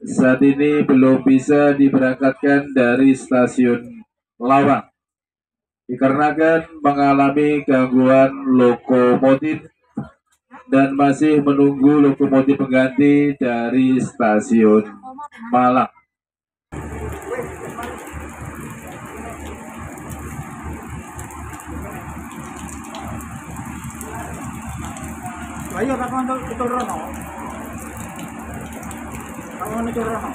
saat ini belum bisa diberangkatkan dari stasiun Lawang dikarenakan mengalami gangguan lokomotif dan masih menunggu lokomotif pengganti dari stasiun Malang. Ayo kapan itu rono? Kapan itu rono?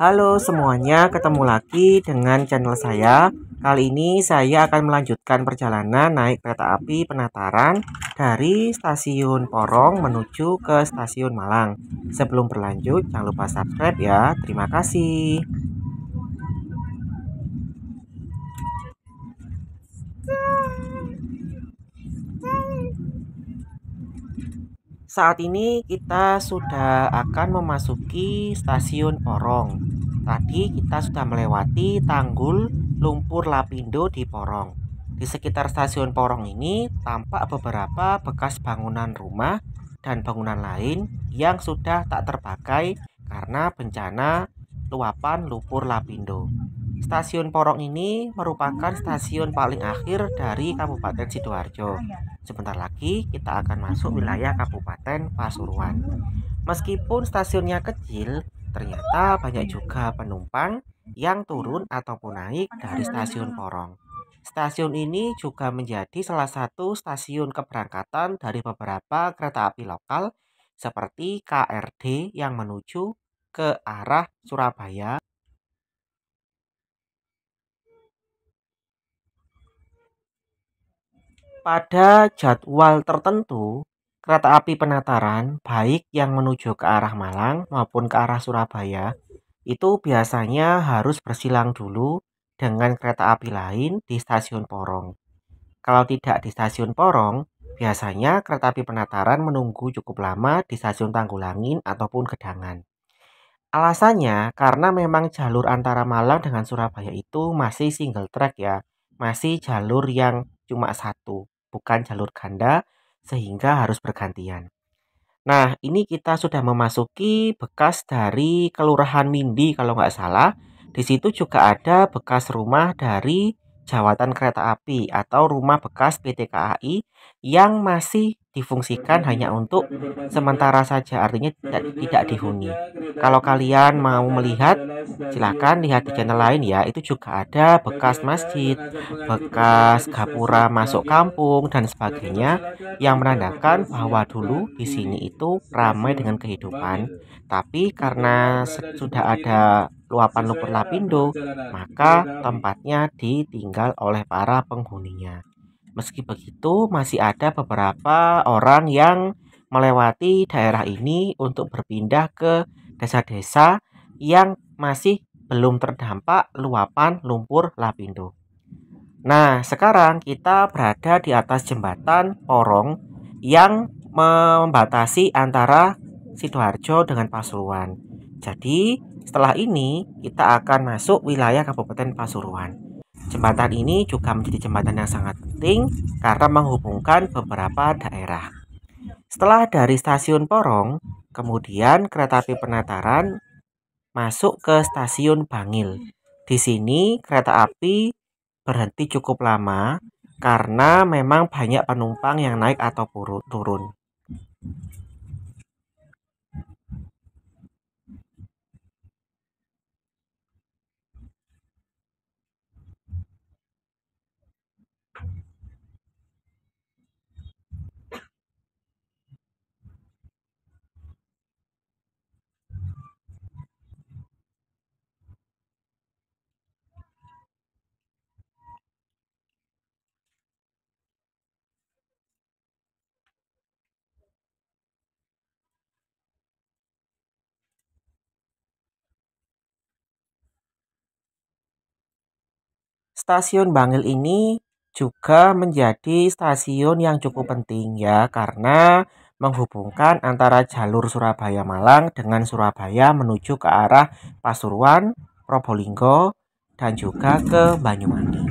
Halo semuanya, ketemu lagi dengan channel saya. Kali ini saya akan melanjutkan perjalanan naik kereta api Penataran dari stasiun Porong menuju ke stasiun Malang. Sebelum berlanjut, jangan lupa subscribe ya. Terima kasih. Saat ini kita sudah akan memasuki stasiun Porong. Tadi kita sudah melewati Tanggul Lumpur Lapindo di Porong. Di sekitar stasiun Porong ini tampak beberapa bekas bangunan rumah dan bangunan lain yang sudah tak terpakai karena bencana luapan lumpur Lapindo. Stasiun Porong ini merupakan stasiun paling akhir dari Kabupaten Sidoarjo. Sebentar lagi kita akan masuk wilayah Kabupaten Pasuruan. Meskipun stasiunnya kecil, ternyata banyak juga penumpang yang turun ataupun naik dari stasiun Porong. Stasiun ini juga menjadi salah satu stasiun keberangkatan dari beberapa kereta api lokal seperti KRD yang menuju ke arah Surabaya. Pada jadwal tertentu, kereta api Penataran, baik yang menuju ke arah Malang maupun ke arah Surabaya, itu biasanya harus bersilang dulu dengan kereta api lain di stasiun Porong. Kalau tidak di stasiun Porong, biasanya kereta api Penataran menunggu cukup lama di stasiun Tanggulangin ataupun Gedangan. Alasannya karena memang jalur antara Malang dengan Surabaya itu masih single track ya, masih jalur yang cuma satu, bukan jalur ganda sehingga harus bergantian. Nah, ini kita sudah memasuki bekas dari Kelurahan Mindi kalau nggak salah. Di situ juga ada bekas rumah dari Jawatan Kereta Api atau rumah bekas PT KAI yang masih difungsikan hanya untuk sementara saja, artinya tidak dihuni. Kalau kalian mau melihat, silahkan lihat di channel lain ya. Itu juga ada bekas masjid, bekas gapura masuk kampung dan sebagainya yang menandakan bahwa dulu di sini itu ramai dengan kehidupan. Tapi karena sudah ada luapan lumpur Lapindo, maka tempatnya ditinggal oleh para penghuninya. Meski begitu, masih ada beberapa orang yang melewati daerah ini untuk berpindah ke desa-desa yang masih belum terdampak luapan lumpur Lapindo. Nah, sekarang kita berada di atas jembatan Porong yang membatasi antara Sidoarjo dengan Pasuruan. Jadi, setelah ini kita akan masuk wilayah Kabupaten Pasuruan. Jembatan ini juga menjadi jembatan yang sangat penting karena menghubungkan beberapa daerah. Setelah dari stasiun Porong, kemudian kereta api Penataran masuk ke stasiun Bangil. Di sini kereta api berhenti cukup lama karena memang banyak penumpang yang naik atau turun. Stasiun Bangil ini juga menjadi stasiun yang cukup penting ya karena menghubungkan antara jalur Surabaya Malang dengan Surabaya menuju ke arah Pasuruan, Probolinggo, dan juga ke Banyuwangi.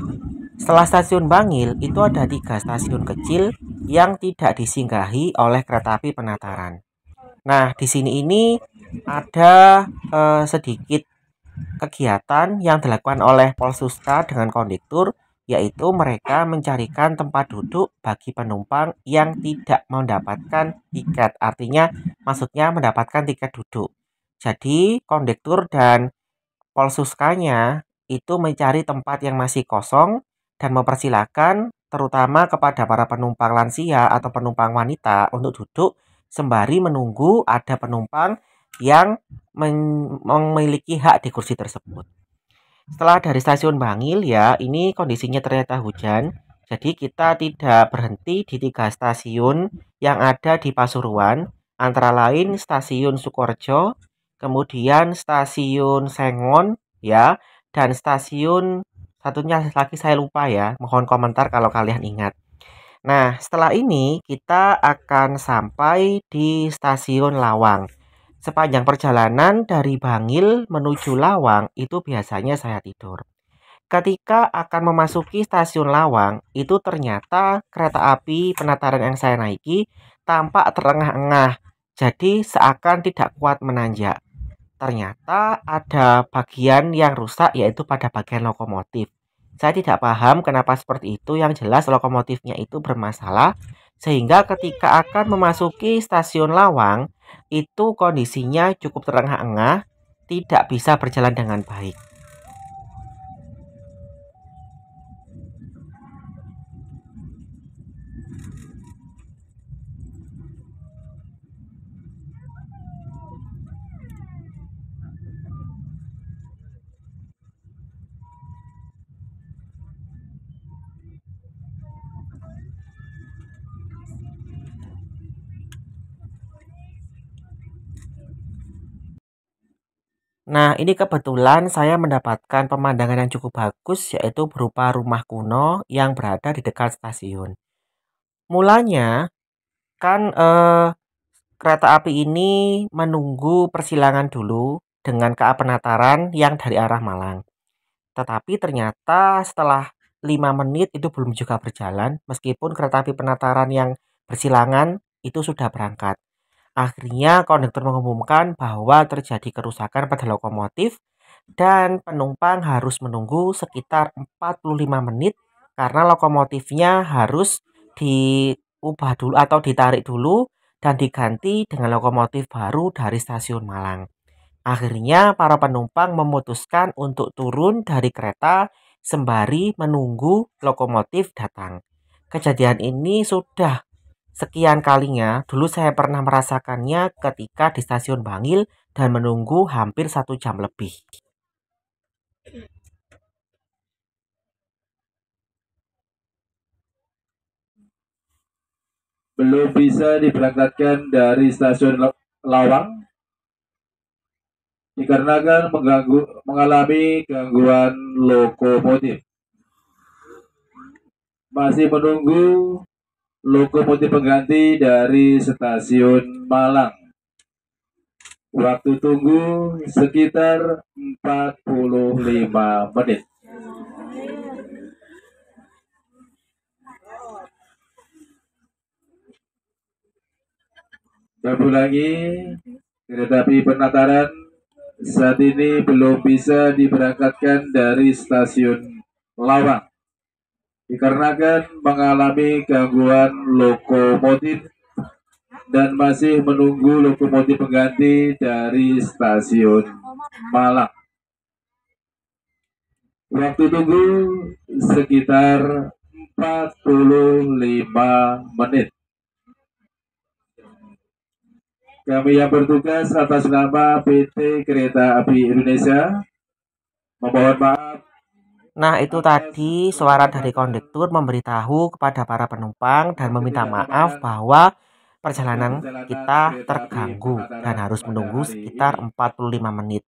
Setelah stasiun Bangil itu ada 3 stasiun kecil yang tidak disinggahi oleh kereta api Penataran. Nah, di sini ini ada sedikit kegiatan yang dilakukan oleh Polsuska dengan kondektur, yaitu mereka mencarikan tempat duduk bagi penumpang yang tidak mendapatkan tiket. Artinya, maksudnya mendapatkan tiket duduk. Jadi, kondektur dan Polsuskanya itu mencari tempat yang masih kosong dan mempersilahkan terutama kepada para penumpang lansia atau penumpang wanita untuk duduk sembari menunggu ada penumpang yang memiliki hak di kursi tersebut. Setelah dari stasiun Bangil ya, ini kondisinya ternyata hujan. Jadi kita tidak berhenti di 3 stasiun yang ada di Pasuruan, antara lain stasiun Sukorejo, kemudian stasiun Sengon ya, dan stasiun satunya lagi saya lupa ya. Mohon komentar kalau kalian ingat. Nah, setelah ini kita akan sampai di stasiun Lawang. Sepanjang perjalanan dari Bangil menuju Lawang itu biasanya saya tidur. Ketika akan memasuki stasiun Lawang, itu ternyata kereta api Penataran yang saya naiki tampak terengah-engah. Jadi seakan tidak kuat menanjak. Ternyata ada bagian yang rusak yaitu pada bagian lokomotif. Saya tidak paham kenapa seperti itu, yang jelas lokomotifnya itu bermasalah sehingga ketika akan memasuki stasiun Lawang itu kondisinya cukup terengah-engah, tidak bisa berjalan dengan baik. Nah, ini kebetulan saya mendapatkan pemandangan yang cukup bagus, yaitu berupa rumah kuno yang berada di dekat stasiun. Mulanya kan kereta api ini menunggu persilangan dulu dengan KA Penataran yang dari arah Malang. Tetapi ternyata setelah 5 menit itu belum juga berjalan, meskipun kereta api Penataran yang bersilangan itu sudah berangkat. Akhirnya konduktor mengumumkan bahwa terjadi kerusakan pada lokomotif dan penumpang harus menunggu sekitar 45 menit karena lokomotifnya harus diubah dulu atau ditarik dulu dan diganti dengan lokomotif baru dari stasiun Malang. Akhirnya para penumpang memutuskan untuk turun dari kereta sembari menunggu lokomotif datang. Kejadian ini sudah sekian kalinya, dulu saya pernah merasakannya ketika di stasiun Bangil dan menunggu hampir 1 jam lebih. Belum bisa diberangkatkan dari stasiun Lawang dikarenakan mengalami gangguan lokomotif. Masih menunggu lokomotif pengganti dari stasiun Malang. Waktu tunggu sekitar 45 menit. Kembali lagi, kereta api Penataran saat ini belum bisa diberangkatkan dari stasiun Lawang dikarenakan mengalami gangguan lokomotif dan masih menunggu lokomotif pengganti dari stasiun Malang. Waktu tunggu sekitar 45 menit. Kami yang bertugas atas nama PT Kereta Api Indonesia memohon maaf. Nah, itu tadi suara dari kondektur memberitahu kepada para penumpang dan meminta maaf bahwa perjalanan kita terganggu dan harus menunggu sekitar 45 menit.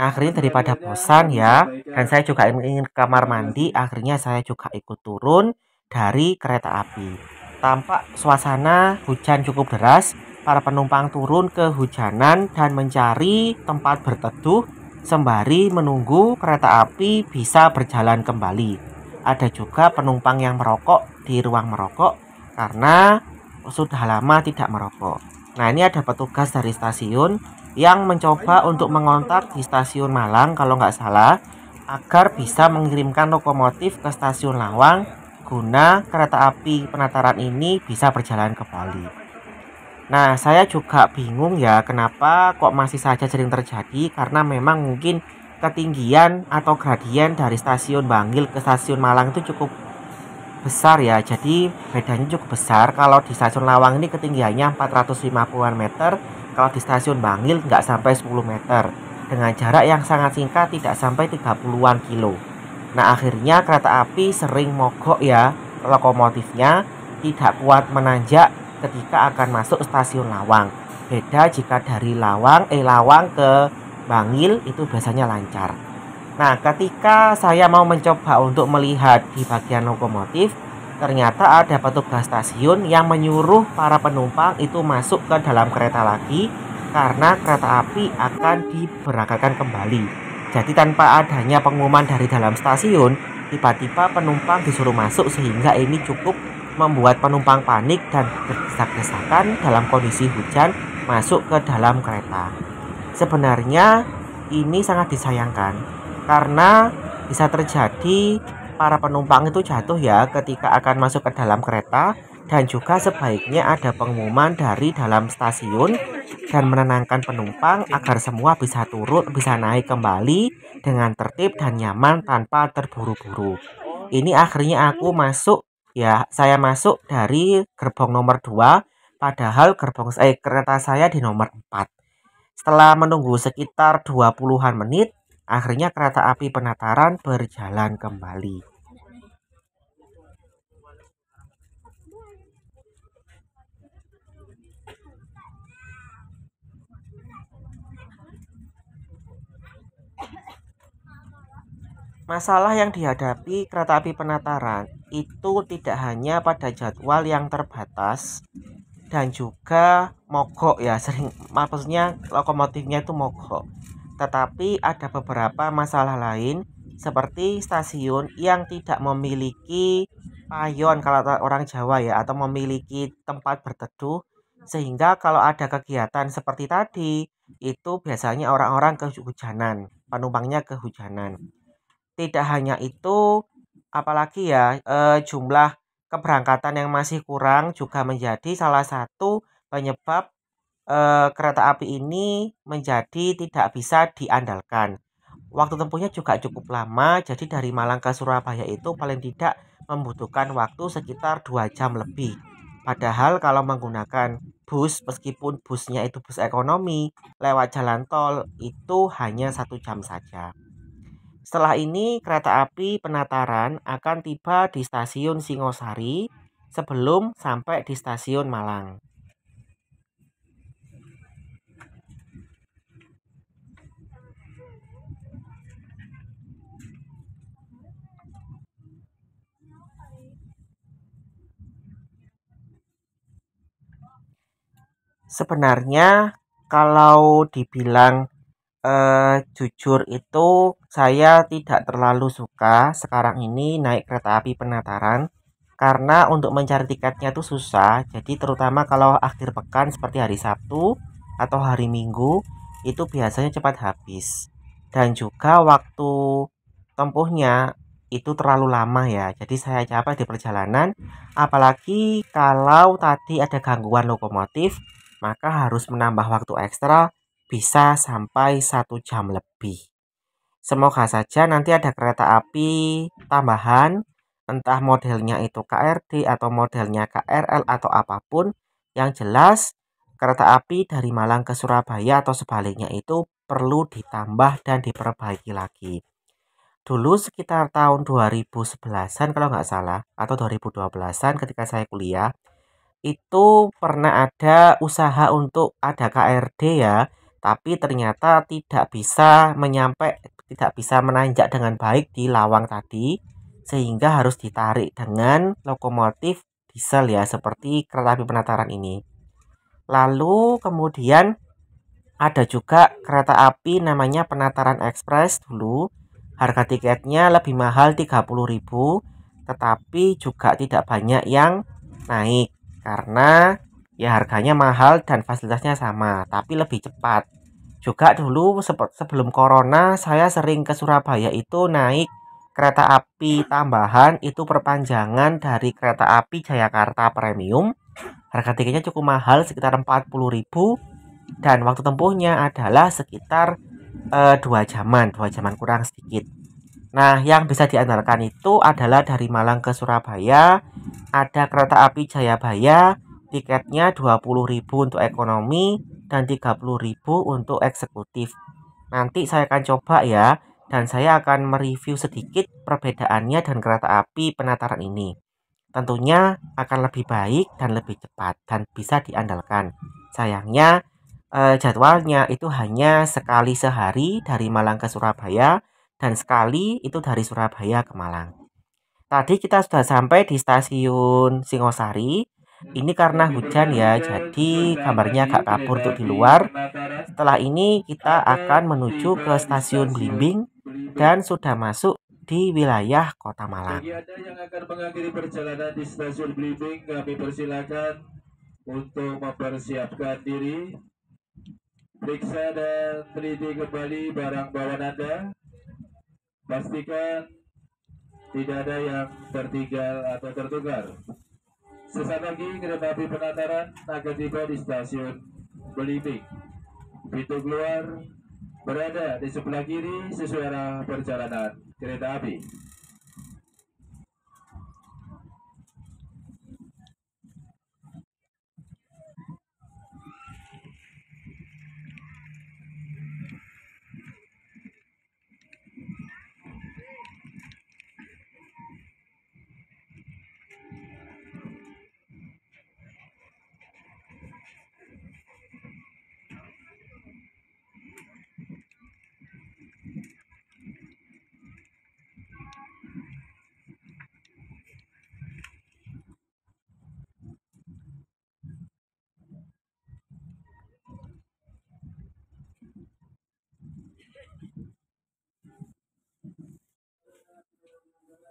Akhirnya daripada bosan ya, dan saya juga ingin ke kamar mandi, akhirnya saya juga ikut turun dari kereta api. Tampak suasana hujan cukup deras, para penumpang turun kehujanan dan mencari tempat berteduh sembari menunggu kereta api bisa berjalan kembali. Ada juga penumpang yang merokok di ruang merokok karena sudah lama tidak merokok. Nah, ini ada petugas dari stasiun yang mencoba untuk mengontak di stasiun Malang kalau nggak salah agar bisa mengirimkan lokomotif ke stasiun Lawang guna kereta api Penataran ini bisa berjalan ke Bali. Nah, saya juga bingung ya kenapa kok masih saja sering terjadi, karena memang mungkin ketinggian atau gradien dari stasiun Bangil ke stasiun Malang itu cukup besar ya. Jadi bedanya cukup besar. Kalau di stasiun Lawang ini ketinggiannya 450-an meter, kalau di stasiun Bangil nggak sampai 10 meter, dengan jarak yang sangat singkat, tidak sampai 30-an kilo. Nah, akhirnya kereta api sering mogok ya, lokomotifnya tidak kuat menanjak ketika akan masuk stasiun Lawang. Beda jika dari Lawang ke Bangil itu biasanya lancar. Nah, ketika saya mau mencoba untuk melihat di bagian lokomotif, ternyata ada petugas stasiun yang menyuruh para penumpang itu masuk ke dalam kereta lagi karena kereta api akan diberangkatkan kembali. Jadi tanpa adanya pengumuman dari dalam stasiun, tiba-tiba penumpang disuruh masuk sehingga ini cukup membuat penumpang panik dan berdesak-desakan dalam kondisi hujan masuk ke dalam kereta. Sebenarnya ini sangat disayangkan karena bisa terjadi para penumpang itu jatuh ya ketika akan masuk ke dalam kereta, dan juga sebaiknya ada pengumuman dari dalam stasiun dan menenangkan penumpang agar semua bisa turun, bisa naik kembali dengan tertib dan nyaman tanpa terburu-buru. Ini akhirnya aku masuk ya, saya masuk dari gerbong nomor 2, padahal kereta saya di nomor 4. Setelah menunggu sekitar 20-an menit, akhirnya kereta api Penataran berjalan kembali. Masalah yang dihadapi kereta api Penataran itu tidak hanya pada jadwal yang terbatas dan juga mogok ya, maksudnya lokomotifnya itu mogok. Tetapi ada beberapa masalah lain seperti stasiun yang tidak memiliki payon kalau orang Jawa ya, atau memiliki tempat berteduh, sehingga kalau ada kegiatan seperti tadi itu biasanya orang-orang kehujanan, penumpangnya kehujanan. Tidak hanya itu, apalagi ya, jumlah keberangkatan yang masih kurang juga menjadi salah satu penyebab kereta api ini menjadi tidak bisa diandalkan. Waktu tempuhnya juga cukup lama, jadi dari Malang ke Surabaya itu paling tidak membutuhkan waktu sekitar 2 jam lebih. Padahal kalau menggunakan bus, meskipun busnya itu bus ekonomi, lewat jalan tol itu hanya 1 jam saja. Setelah ini kereta api Penataran akan tiba di stasiun Singosari sebelum sampai di stasiun Malang. Sebenarnya kalau dibilang jujur itu saya tidak terlalu suka sekarang ini naik kereta api Penataran, karena untuk mencari tiketnya itu susah. Jadi terutama kalau akhir pekan seperti hari Sabtu atau hari Minggu itu biasanya cepat habis, dan juga waktu tempuhnya itu terlalu lama ya. Jadi saya capek di perjalanan, apalagi kalau tadi ada gangguan lokomotif, maka harus menambah waktu ekstra bisa sampai 1 jam lebih. Semoga saja nanti ada kereta api tambahan, entah modelnya itu KRD atau modelnya KRL atau apapun. Yang jelas kereta api dari Malang ke Surabaya atau sebaliknya itu perlu ditambah dan diperbaiki lagi. Dulu sekitar tahun 2011-an kalau nggak salah, atau 2012-an ketika saya kuliah, itu pernah ada usaha untuk ada KRD ya. tapi ternyata tidak bisa menanjak dengan baik di lawang tadi, sehingga harus ditarik dengan lokomotif diesel ya, seperti kereta api Penataran ini. Lalu kemudian ada juga kereta api namanya Penataran Express dulu. Harga tiketnya lebih mahal 30.000, tetapi juga tidak banyak yang naik karena ya harganya mahal dan fasilitasnya sama, tapi lebih cepat. Juga dulu sebelum corona saya sering ke Surabaya itu naik kereta api tambahan, itu perpanjangan dari kereta api Jayakarta Premium. Harga tiketnya cukup mahal, sekitar 40.000, dan waktu tempuhnya adalah sekitar 2 jaman kurang sedikit. Nah, yang bisa diandalkan itu adalah dari Malang ke Surabaya ada kereta api Jayabaya, tiketnya 20.000 untuk ekonomi dan 30.000 untuk eksekutif. Nanti saya akan coba ya, dan saya akan mereview sedikit perbedaannya dan kereta api Penataran ini. Tentunya akan lebih baik dan lebih cepat dan bisa diandalkan. Sayangnya jadwalnya itu hanya sekali sehari dari Malang ke Surabaya dan sekali itu dari Surabaya ke Malang. Tadi kita sudah sampai di stasiun Singosari. Ini karena hujan ya, jadi gambarnya agak kabur untuk di luar. Setelah ini kita akan menuju ke stasiun Blimbing dan sudah masuk di wilayah Kota Malang. Bagi Anda yang akan mengakhiri perjalanan di stasiun Blimbing, kami persilakan untuk mempersiapkan diri, periksa dan teliti kembali barang bawaan Anda. Pastikan tidak ada yang tertinggal atau tertukar. Sesaat lagi kereta api Penataran akan tiba di stasiun Blimbing. Pintu keluar berada di sebelah kiri sesuai arah perjalanan kereta api.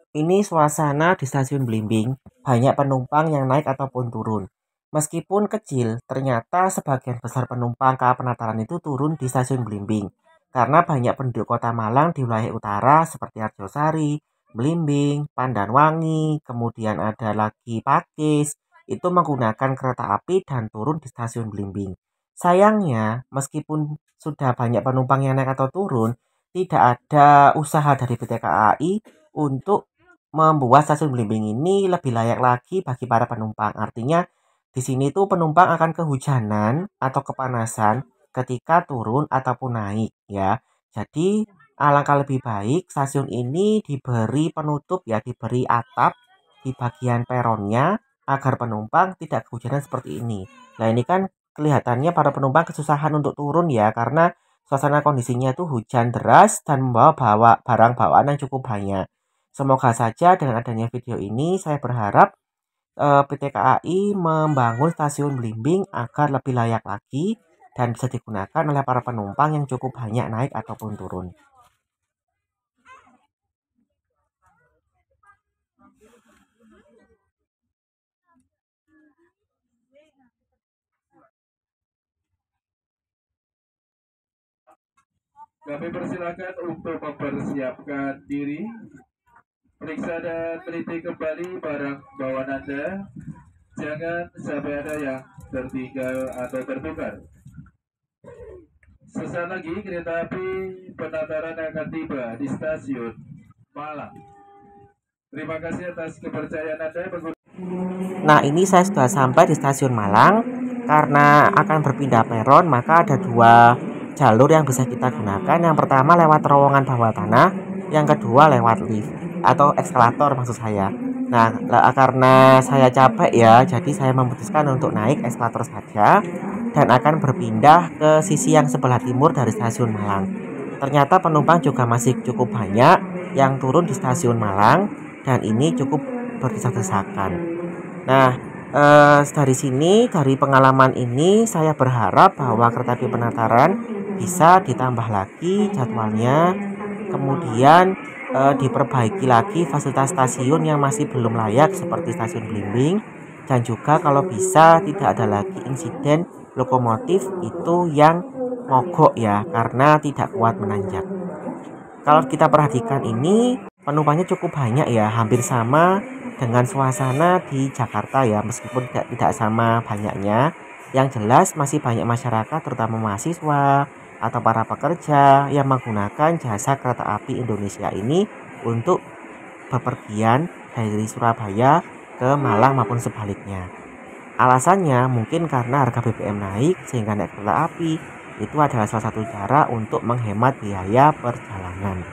Ini suasana di stasiun Blimbing, banyak penumpang yang naik ataupun turun. Meskipun kecil, ternyata sebagian besar penumpang KA Penataran itu turun di stasiun Blimbing. Karena banyak penduduk Kota Malang di wilayah utara seperti Arjosari, Blimbing, Pandanwangi, kemudian ada lagi Pakis, itu menggunakan kereta api dan turun di stasiun Blimbing. Sayangnya, meskipun sudah banyak penumpang yang naik atau turun, tidak ada usaha dari PT KAI untuk membuat stasiun Blimbing ini lebih layak lagi bagi para penumpang. Artinya di sini tuh penumpang akan kehujanan atau kepanasan ketika turun ataupun naik ya. Jadi alangkah lebih baik stasiun ini diberi penutup ya, diberi atap di bagian peronnya agar penumpang tidak kehujanan seperti ini. Nah, ini kan kelihatannya para penumpang kesusahan untuk turun ya, karena suasana kondisinya tuh hujan deras dan membawa barang bawaan yang cukup banyak. Semoga saja dengan adanya video ini saya berharap PT KAI membangun stasiun Blimbing agar lebih layak lagi dan bisa digunakan oleh para penumpang yang cukup banyak naik ataupun turun. Kami persilakan untuk mempersiapkan diri, periksa dan teliti kembali barang bawaan Anda. Jangan sampai ada yang tertinggal atau tertukar. Sesaat lagi kereta api Penataran akan tiba di stasiun Malang. Terima kasih atas kepercayaan Anda. Nah, ini saya sudah sampai di stasiun Malang. Karena akan berpindah peron, maka ada dua jalur yang bisa kita gunakan. Yang pertama lewat terowongan bawah tanah, yang kedua lewat lift atau eskalator maksud saya. Nah, karena saya capek ya, jadi saya memutuskan untuk naik eskalator saja. dan akan berpindah ke sisi yang sebelah timur dari stasiun Malang. Ternyata penumpang juga masih cukup banyak yang turun di stasiun Malang dan ini cukup berdesak-desakan. Nah, dari sini, dari pengalaman ini, saya berharap bahwa kereta api Penataran bisa ditambah lagi jadwalnya, kemudian diperbaiki lagi fasilitas stasiun yang masih belum layak seperti stasiun Blimbing, dan juga kalau bisa tidak ada lagi insiden lokomotif itu yang mogok ya karena tidak kuat menanjak. Kalau kita perhatikan ini penumpangnya cukup banyak ya, hampir sama dengan suasana di Jakarta ya, meskipun tidak sama banyaknya. Yang jelas masih banyak masyarakat terutama mahasiswa atau para pekerja yang menggunakan jasa kereta api Indonesia ini untuk bepergian dari Surabaya ke Malang maupun sebaliknya. Alasannya mungkin karena harga BBM naik sehingga naik kereta api itu adalah salah satu cara untuk menghemat biaya perjalanan.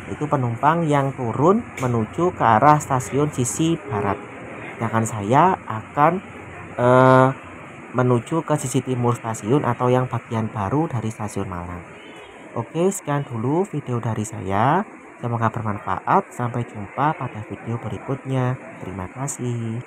Itu penumpang yang turun menuju ke arah stasiun sisi barat. Sedangkan saya akan menuju ke sisi timur stasiun atau yang bagian baru dari stasiun Malang. Oke, sekian dulu video dari saya. Semoga bermanfaat. Sampai jumpa pada video berikutnya. Terima kasih.